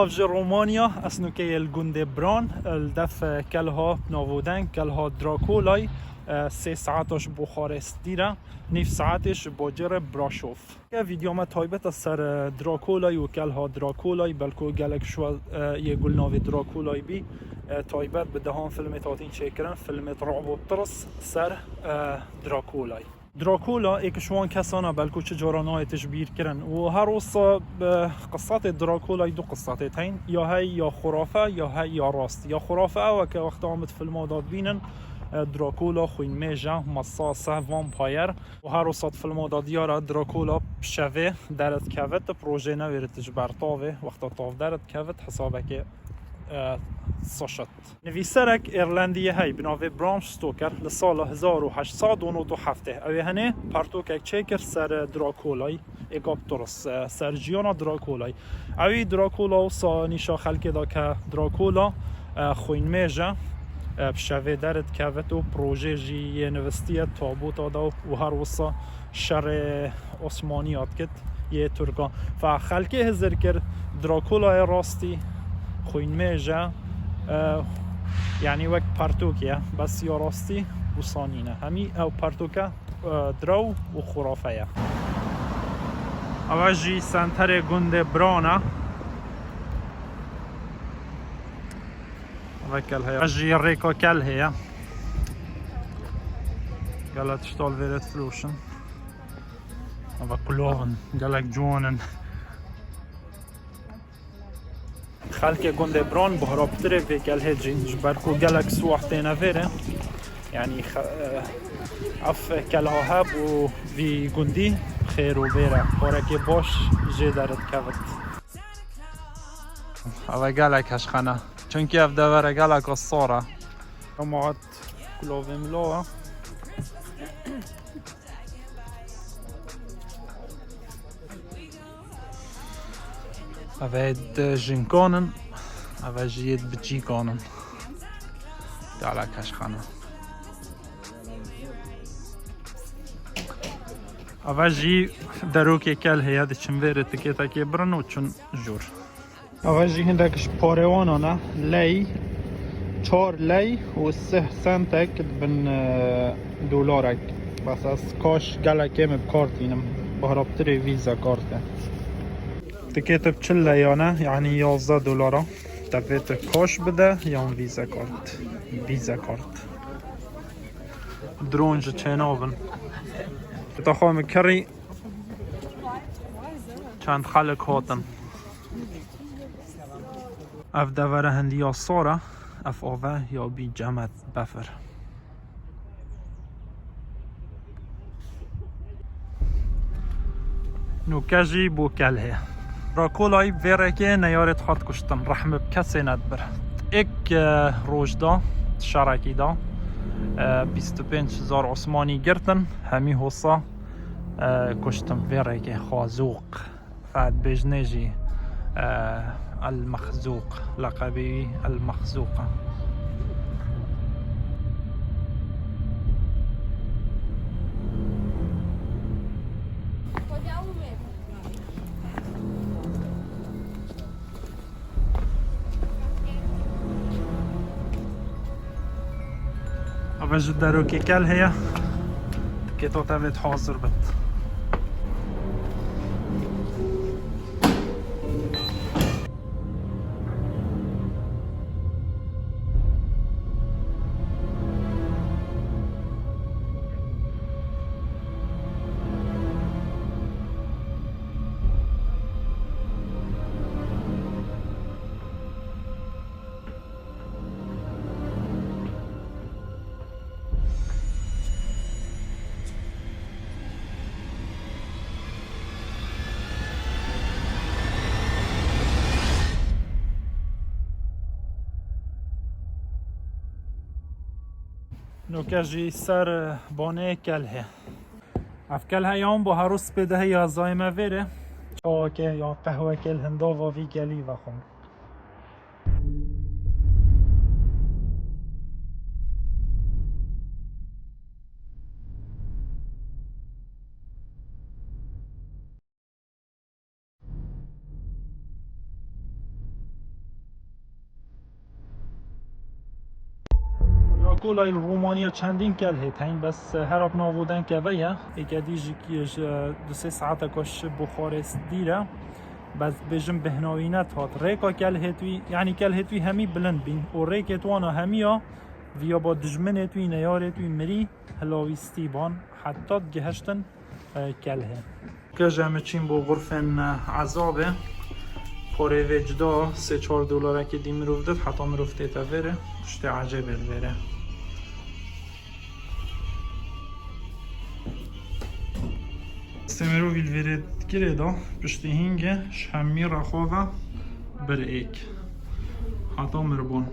في رومانيا اسنو كي الجندي بران الدف كلها نوودن كلها دراكولاي 3 ساعتش بخارست دیره 9 ساعتش باجر براشوف که ویدیو ما تایبت از سر دراکولای و کلها دراکولای بلکو گلک شو یه گل ناوی دراکولای بی تایبت به دهان فیلم تاتین چکرن فیلم رعب و ترس سر دراکولای دراكولا ایک شوان کسانا بلکو چه جارانای تشبیر کرن و هر روز قصات دراكولا دو قصات تین یا هی یا خرافه یا هی یا راست یا خرافه او که وقت آمد فیلم داد بینن دراكولا خوین میجا مصاصه وامپایر و هر روز فیلم داد یارا دراكولا شوه درت کوت پروژه نویرتش برتاوه وقت تاف درت کوت حسابه که ساشت نویسرک ایرلندیه هی بناوی برام ستوکر لسال 1897 اوی هنه پرتوکک چیکر سر دراکولای اگاب درست سر جیانا دراکولای اوی دراکولا و سا نیشا خلکی دا که دراکولا خوین میجا بشوه درد کوت و پروژه جی نوستیه تابوت آدا و هر وصا شر عثمانیات کت یه ترکا فخلکی هزر کرد دراکولا راستی خوین میجا يعني وقت بارتوكيا بس يا راستي وصانينا همي او بارتوكا درو وخرافية اواجي سنتر گند برانا وكل هي اجي ريكا كل هي قالت اشتغل فيرت فلوشن اوا كلوهن قالك جوانن خلق گند بران بهرابتره و گل هجین جبرکو گلک سوحته نویره یعنی اف کلها هب و وی گندی خیر و بیره پارکی باش جه درد کود اوه گلک هشخانه چونکه اف دوره گلک اصاره اماعت کلاوه ملوه اوید جنکانن اوید جید بچی کانن دالا کشخانه اوید جی دروکی کل هیاد چنویر تکیتا که برن و چون جور اوید جی هندکش پاروانانه لی 4 لی و 3 سنتک بن دولارک بس از کاش گلکه بکارتینم بهرابتری ویزا کارته تكتب چل لیانه یعنی 11 دلاره دفعت کاش بده یا ویزا کارت درونج چنابن تا خواهم کری چند خلق هاتن اف دوره هندی یا ساره اف آوه یا بی جمعت بفر نوکجی بو کله راکولای ویره که نیارت خط کشتن رحم بکسی ندبر ایک روش دا شرکی دا 25,000 عثمانی گرتن همی حوصا کشتن ویره که خازوق فعد بجنجی المخزوق لقبی المخزوقه وجد دروكي كال هي كيتو تابت حاضر بت نوکجی سر بانه کله اف کله یام با هروس بده یا زایمه ویره چا که یا قهوه کل هندا و وی گلی و خون دراکولای رومانیا چندین کل هتین بس هر اب نابودن که ویا اکادیجی کیش 2 ساعت کش بخارست دیره بس بجم بهناوینت هات ریکا کل هتوی یعنی کل هتوی همی بلند بین و ریک توانا همیا ویا با دجمن توی نیار توی مری هلاویستی بان حتی گهشتن کل هن که جمع چین با غرفن عذابه پاره وجدا $3-4 که دی مروف داد حتی مروف دیتا وره تشتی عجبه وره استمرو ویل وره گره دا پشتی هنگه شمی رخواه بر ایک حتی مربون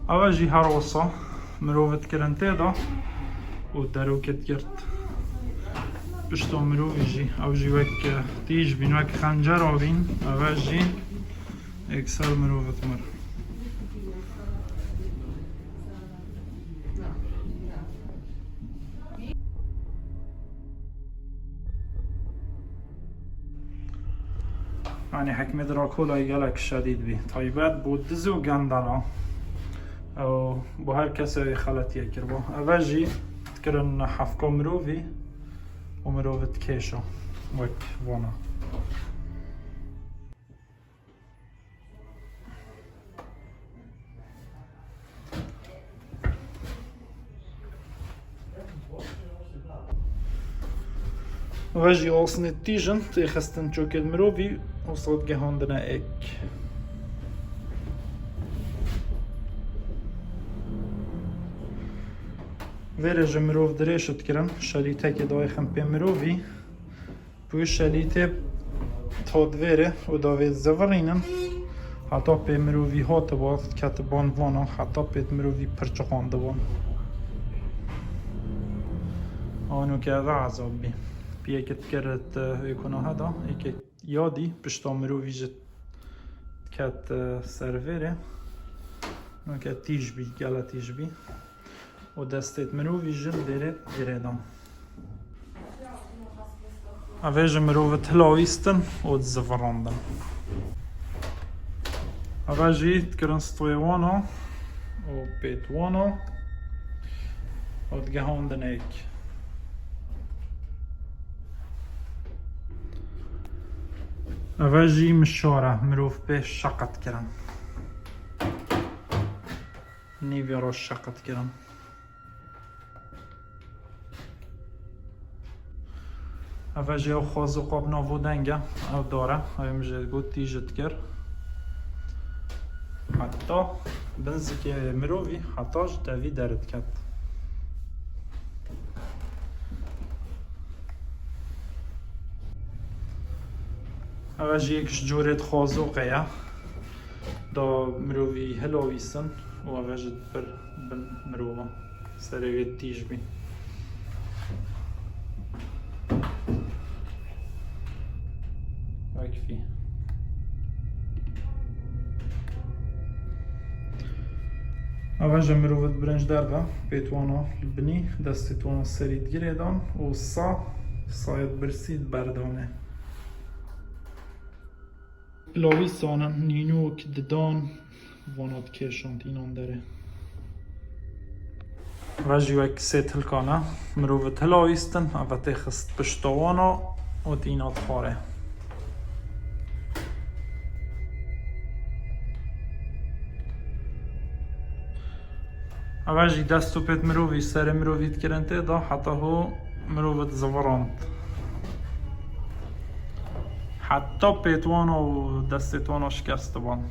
اوجی هر وصا مروفت کرن تیدا و دروکت کرد پشتو مروفی جی اوجی وک تیج بین وک خنجر آبین اوجی اکسر مروفت مر يعني حكمة دراكولا يقلق شديد بي طيبات بودزو غاندانا او بو هر کسی خلط یکر با اوجی تکرن حفکا مروفی و مروفت کشا وک وانا اوجی آسن تیجن تیخستن چوکت مروفی و صد گهاندن ایک ویره مروف دریشت کرن شلیته که دای خمپی مروفی بوی شلیته تاد ویره و داوید زورینن حتی پی مروفی ها تباد کت بانوانا حتی پیت مروفی پرچخانده بان آنو که اوه عذاب بی پیه کت کرد ایکونا هدا ایک یادی پشتا مروفی جت کت سرویره نو که تیج بی گله تیج بی و دستت مروفی جل دیره گریدم اویج مروفت هلاویستن و زفراندن اویجی تکرن ستویوانا و بیتوانا و دگهاندن ایک اویجی مشاره مروف به شقت کرن نیوی را شقت کرن اوجی او خوازو قاب نابودنگه او داره او مجد گود تیجت کر حتی بنزی که مروفی حتیش دوی درد کرد اوجی یکش جورت خوازو قیه دا مروفی هلاویستن و اوجد بر بن مروفا سرویت تیج بین وكفي اوجه مروفت برنج دربه بيتوانا البني دستتوانا سريد گريدان و صايد برسيد بردانه لاوی سانن نینوک ددان وانات کشانت اینان داره اوجه وک سيت هلکانه مروفت هلاویستن اوته خست پشتوانا و دینات خاره اوجی دستو پیت مروفی سر مروفیت کرن تیدا حتی هو مروفت زوراند حتی پیتوانا و دستتوانا شکست بان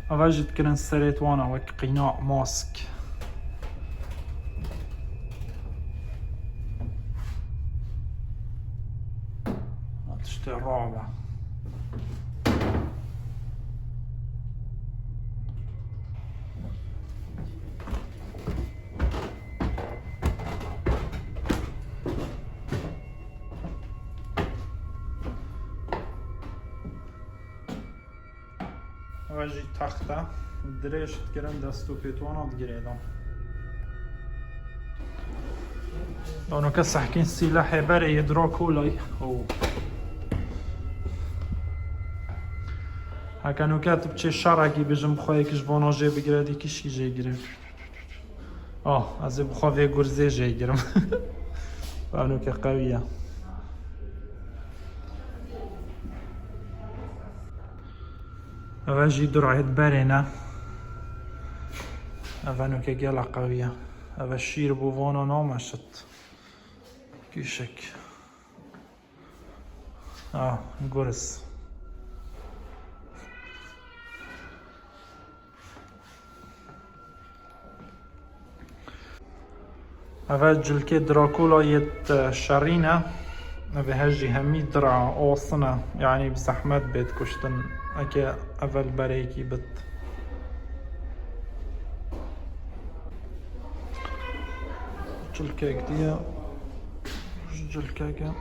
اوجی تکرن سرتوانا وک قناع ماسک تشتی رابع واجی تخته درشت گرن دستو پیتوانات گریدم دانو که سحکین سلاح بره دراکولای او هکنو کاتب چه شرعی بجم بخواه کش باناجه بگیره دی کشی جه گیره از بخواه وی گرزه جه گیرم بانو که قویه واجی درعت بره نه اوانو که گلا قویه او شیر بوانا نامشد کشک گرز اول جلکه دراکولا یت شرینه و هجی همی درع آصنه یعنی بزحمت بید کشتن اکه اول برایکی بد جلکه اکدیه جلکه اکه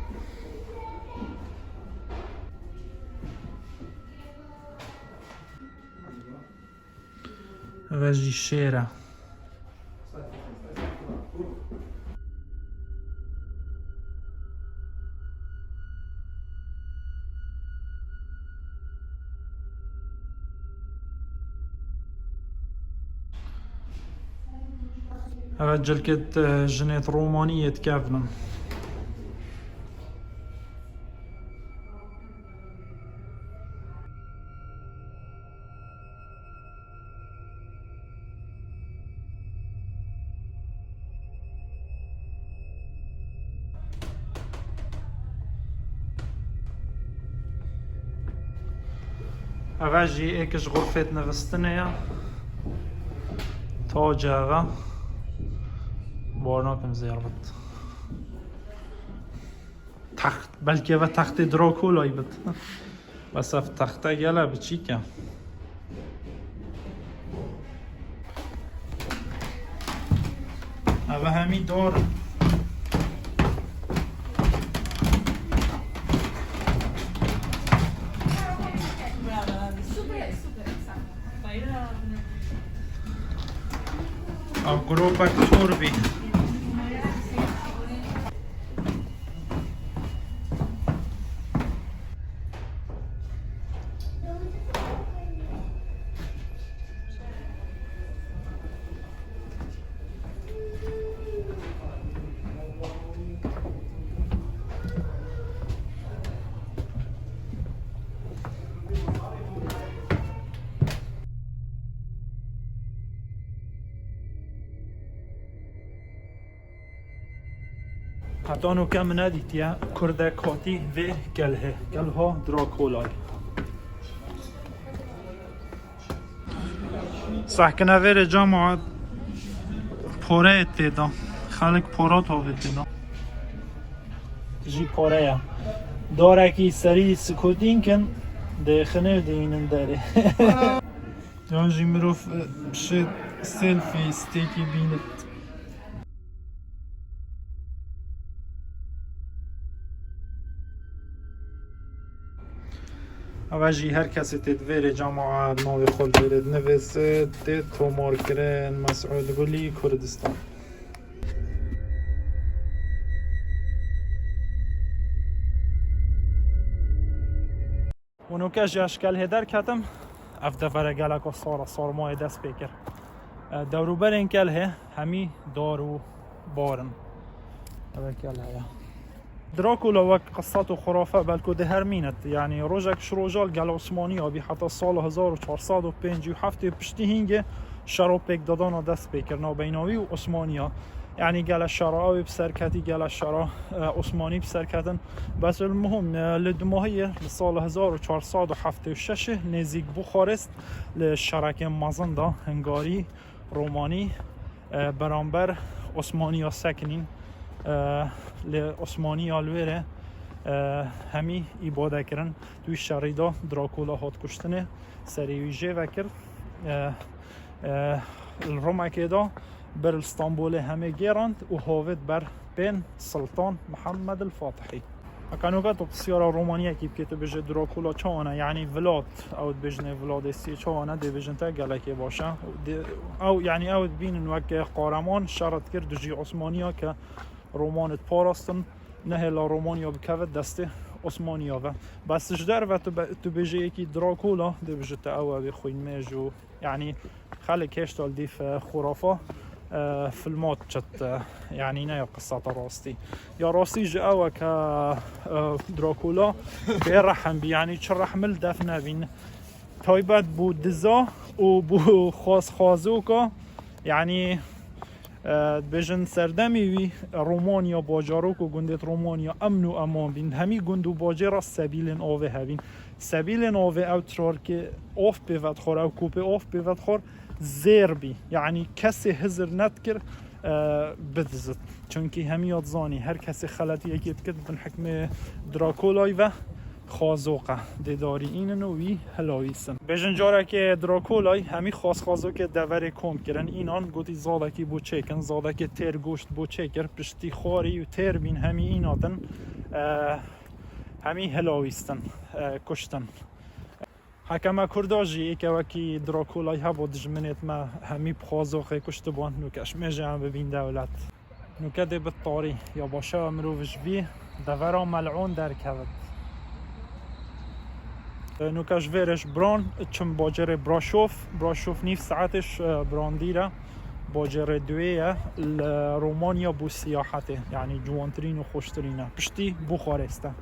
اول جی شیره اول جلکت جنیت رومانیت کافنم اول جی ایکش غرفت نوستنه تاج اغا بارناکم زیارت تخت بلکه و تخت دراکولای بد بس اف تخته گله بچی که او همی دار گروپک توربی حتی آنو کم ندید یا کرده کاتی و گله دراکولای سحکنه ویر جامعه پوره اتیدا خلق پورا تاوه اتیدا جی پوره یا داره که سری سکوتین کن ده خنر دینن داره یا جی مروف بشه سلفی استیکی بیند اواجی هر کسی تدویر جامعه نوی خود برد نویسه تید تومار کرن مسعود گلی کردستان اونو که جاشکل هدر کتم افته فرگله که سارمای دست بکر دورو بر این کله همی دارو بارن اوه کله یا دراكولا وك قصته خرافة بلكو ده هرمينت يعني روجك شروجال قال عثماني أبي حتى سال 1457 بشتي هنگه شرابك دادانا دست بكرنا بيناوي و عثمانيا يعني قال الشراوي بسركتي قال الشرا عثماني بسركتن بس المهم لدماهية لسال 1476 نزيك بوخارست للشركة مازندا هنغاري روماني برانبر عثمانيا ساكنين لعثمانی آلویره همی ایباده کرن توی شریدا دراکولا هات کشتنه سریویجه و کرد الرومکه دا بر استانبول همه گیراند و هاوید بر بین سلطان محمد الفاتحی كانوا قطو بسيارة رومانية كيف كتو بيجي دراكولا چوانا يعني فلاد او بيجني فلادستی چوانا دي بيجن تا گلكي باشا او يعني او بين وك قارمان شرط کرد جي عثمانيا که رومان پاراستن نه لا رومانيا بكفت دسته عثمانيا و بس جدر و تو بيجي يكي دراكولا دي بيجي تا او بخوين ميجو يعني خلي كشتال دي في خرافة في الموت جت يعني نه قصة راستي يا راستي جاء ك دراكولا بيرحم بي يعني تشرح مل دفنه بين تايبت بو دزا و بو خاص خازوكا يعني بجن سردمی وی رومانیا باجاروک و گندت رومانیا امن و امان بین همی گندو باجر سبیل آوه هبین سبیل آوه او ترار که آف بیوت خور او کوپه آف بیوت خور زیر بی یعنی کسی هزر ندکر بدزد چونکه همی ادزانی هر کسی خلطی اکید کد بن حکم دراکولای و خازوقه دیداری این نوی هلاویسن بجن جاره که دراکولای همی خازو که دوره کم کرن اینان گوتی زاده که بو چکن زاده که تر گوشت بو چکر پشتی خواری و تر بین همی ایناتن همی هلاویستن کشتن حکم کرداجی که وکی دراکولای هبو دجمنت ما همی بخازوقه کشت بان نوکش میجه هم ببین دولت نوکه دی بطاری یا باشه مروفش بی دوره ملعون در کود نوكاش فيرش بران چم باجر براشوف نيف ساعتش برانديرة باجر دوية رومانيا بو سياحته يعني جوانترين و خوشترينه بشتي بوخارسته